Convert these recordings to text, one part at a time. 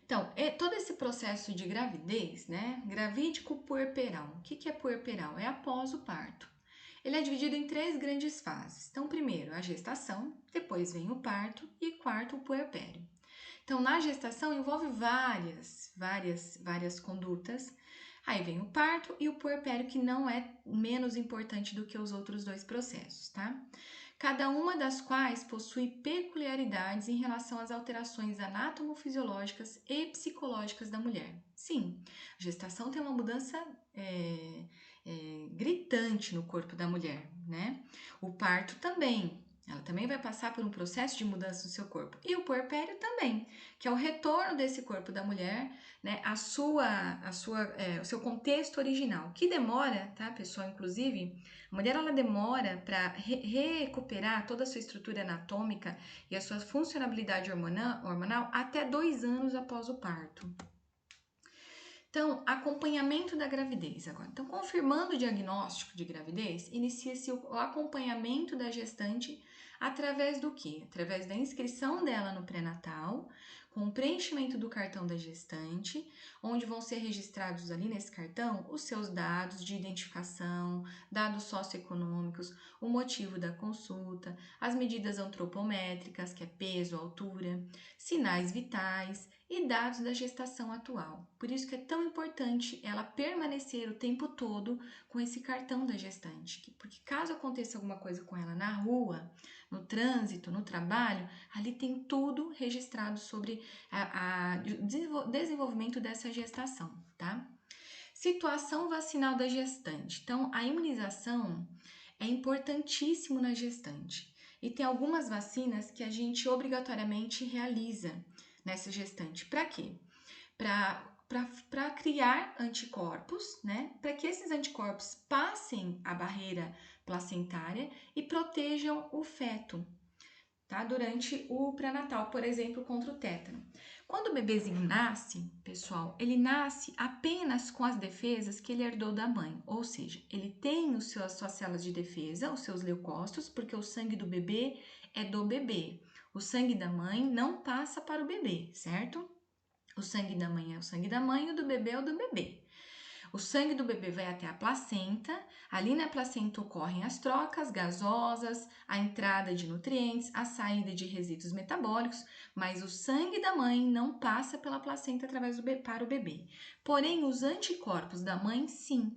Então, todo esse processo de gravidez, né? Gravídico puerperal. O que é puerperal? É após o parto. Ele é dividido em 3 grandes fases. Então, primeiro a gestação, depois vem o parto e quarto o puerpério. Então, na gestação envolve várias condutas. Aí vem o parto e o puerpério, que não é menos importante do que os outros 2 processos, tá? Cada uma das quais possui peculiaridades em relação às alterações anatomofisiológicas e psicológicas da mulher. Sim, a gestação tem uma mudança gritante no corpo da mulher, né? O parto também. Ela também vai passar por um processo de mudança no seu corpo. E o puerpério também, que é o retorno desse corpo da mulher, né, o seu contexto original, que demora, tá, pessoal? Inclusive, a mulher ela demora para recuperar toda a sua estrutura anatômica e a sua funcionalidade hormonal até 2 anos após o parto. Então, acompanhamento da gravidez agora. Então, confirmando o diagnóstico de gravidez, inicia-se o acompanhamento da gestante através do quê? Através da inscrição dela no pré-natal, com o preenchimento do cartão da gestante, onde vão ser registrados ali nesse cartão os seus dados de identificação, dados socioeconômicos, o motivo da consulta, as medidas antropométricas, que é peso, altura, sinais vitais e dados da gestação atual. Por isso que é tão importante ela permanecer o tempo todo com esse cartão da gestante, porque caso aconteça alguma coisa com ela na rua, no trânsito, no trabalho, ali tem tudo registrado sobre o desenvolvimento dessa gestação, tá? Situação vacinal da gestante. Então, a imunização é importantíssimo na gestante e tem algumas vacinas que a gente obrigatoriamente realiza nessa gestante. Para quê? Para criar anticorpos, né? Para que esses anticorpos passem a barreira placentária e protejam o feto, tá? Durante o pré-natal, por exemplo, contra o tétano. Quando o bebezinho nasce, pessoal, ele nasce apenas com as defesas que ele herdou da mãe, ou seja, ele tem as suas células de defesa, os seus leucócitos, porque o sangue do bebê é do bebê. O sangue da mãe não passa para o bebê, certo? O sangue da mãe é o sangue da mãe e o do bebê é o do bebê. O sangue do bebê vai até a placenta, ali na placenta ocorrem as trocas gasosas, a entrada de nutrientes, a saída de resíduos metabólicos, mas o sangue da mãe não passa pela placenta para o bebê. Porém, os anticorpos da mãe, sim.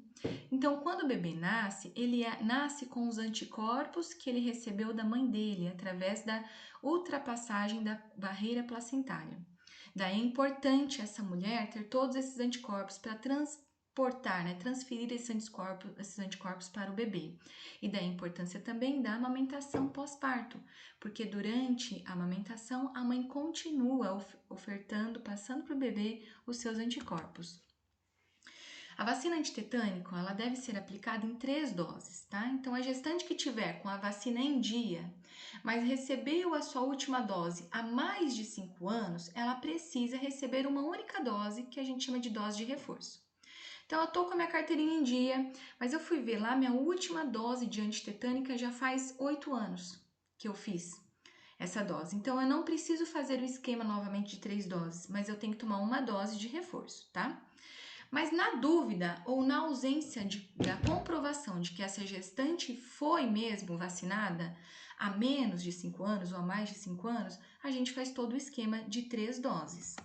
Então, quando o bebê nasce, ele nasce com os anticorpos que ele recebeu da mãe dele, através da ultrapassagem da barreira placentária. Daí é importante essa mulher ter todos esses anticorpos para transportar, né, transferir esses anticorpos para o bebê. E daí a importância também da amamentação pós-parto, porque durante a amamentação a mãe continua ofertando, passando para o bebê os seus anticorpos. A vacina antitetânica, ela deve ser aplicada em 3 doses, tá? Então, a gestante que tiver com a vacina em dia, mas recebeu a sua última dose há mais de 5 anos, ela precisa receber uma única dose, que a gente chama de dose de reforço. Então, eu tô com a minha carteirinha em dia, mas eu fui ver lá, minha última dose de antitetânica já faz 8 anos que eu fiz essa dose. Então, eu não preciso fazer o esquema novamente de 3 doses, mas eu tenho que tomar uma dose de reforço, tá? Mas na dúvida ou na ausência da comprovação de que essa gestante foi mesmo vacinada há menos de 5 anos ou há mais de 5 anos, a gente faz todo o esquema de 3 doses.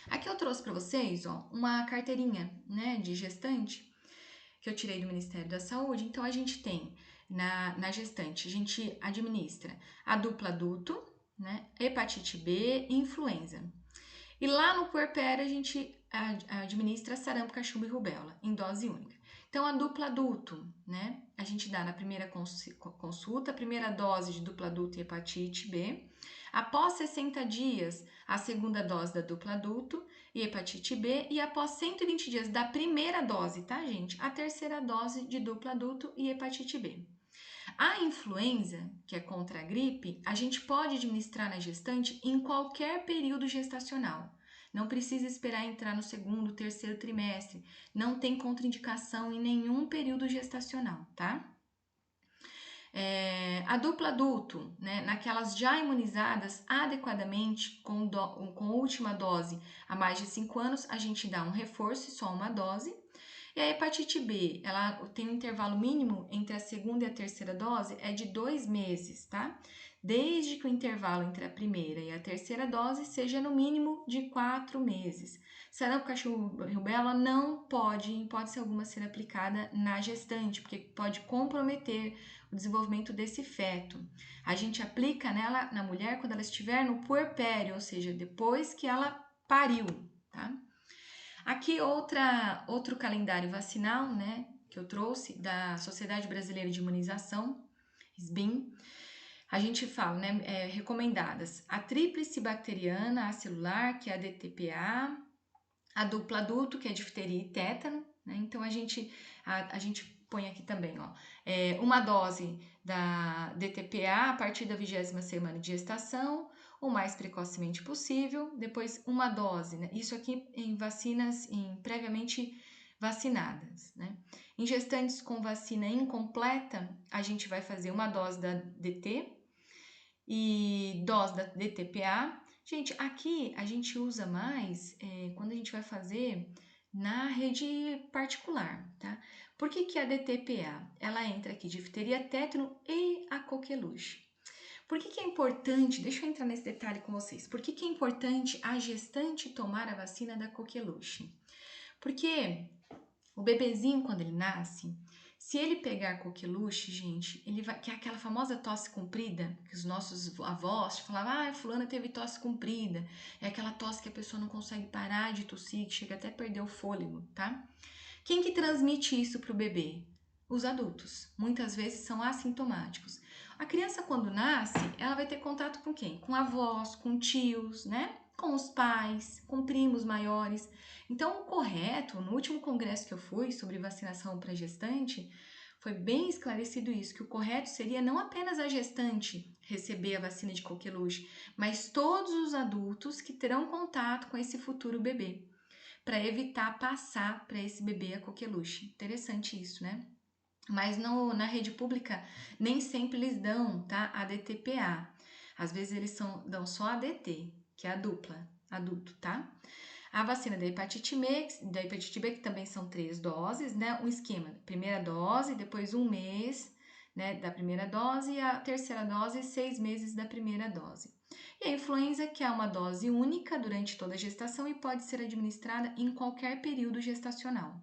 Aqui eu trouxe para vocês uma carteirinha, né, de gestante que eu tirei do Ministério da Saúde. Então, a gente tem na gestante, a gente administra a dupla adulto, né, hepatite B e influenza. E lá no puerpério a gente administra sarampo, cachumba e rubéola em dose única. Então, a dupla adulto, né? A gente dá na primeira consulta, a primeira dose de dupla adulto e hepatite B. Após 60 dias, a segunda dose da dupla adulto e hepatite B. E após 120 dias da primeira dose, tá, gente? A terceira dose de dupla adulto e hepatite B. A influenza, que é contra a gripe, a gente pode administrar na gestante em qualquer período gestacional. Não precisa esperar entrar no segundo, terceiro trimestre. Não tem contraindicação em nenhum período gestacional, tá? A dupla adulto, né, naquelas já imunizadas adequadamente com a última dose há mais de 5 anos, a gente dá um reforço e só uma dose. E a hepatite B, ela tem um intervalo mínimo entre a segunda e a terceira dose é de 2 meses, tá? Desde que o intervalo entre a primeira e a terceira dose seja no mínimo de 4 meses. Sarampo, cachumba e rubéola não pode, em hipótese alguma, ser aplicada na gestante, porque pode comprometer o desenvolvimento desse feto. A gente aplica nela, na mulher, quando ela estiver no puerpério, ou seja, depois que ela pariu, tá? Aqui outro calendário vacinal, né, que eu trouxe da Sociedade Brasileira de Imunização, SBIM. A gente fala, né, recomendadas a tríplice bacteriana acelular, que é a DTPA, a dupla adulto, que é difteria e tétano, né? Então a gente põe aqui também, ó, uma dose da DTPA a partir da 20ª semana de gestação, o mais precocemente possível, depois uma dose, né? Isso aqui em vacinas previamente vacinadas, né? Em gestantes com vacina incompleta, a gente vai fazer uma dose da DT e dose da DTPA. Gente, aqui a gente usa mais quando a gente vai fazer na rede particular, tá? Por que a DTPA? Ela entra aqui difteria, tétano e a coqueluche. Por que é importante, deixa eu entrar nesse detalhe com vocês, por que é importante a gestante tomar a vacina da coqueluche? Porque o bebezinho, quando ele nasce, se ele pegar coqueluche, gente, ele vai, que é aquela famosa tosse comprida, que os nossos avós falavam, fulana teve tosse comprida, é aquela tosse que a pessoa não consegue parar de tossir, que chega até a perder o fôlego, tá? Quem que transmite isso para o bebê? Os adultos, muitas vezes são assintomáticos. A criança, quando nasce, ela vai ter contato com quem? Com avós, com tios, né? Com os pais, com primos maiores. Então, o correto, no último congresso que eu fui sobre vacinação para gestante, foi bem esclarecido isso, que o correto seria não apenas a gestante receber a vacina de coqueluche, mas todos os adultos que terão contato com esse futuro bebê, para evitar passar para esse bebê a coqueluche. Interessante isso, né? Mas na rede pública nem sempre eles dão, tá? A DTPA. Às vezes eles dão só a DT, que é a dupla, adulto, tá? A vacina da hepatite B, que também são 3 doses, né? Um esquema, primeira dose, depois 1 mês, né, da primeira dose, e a terceira dose, 6 meses da primeira dose. E a influenza, que é uma dose única durante toda a gestação e pode ser administrada em qualquer período gestacional.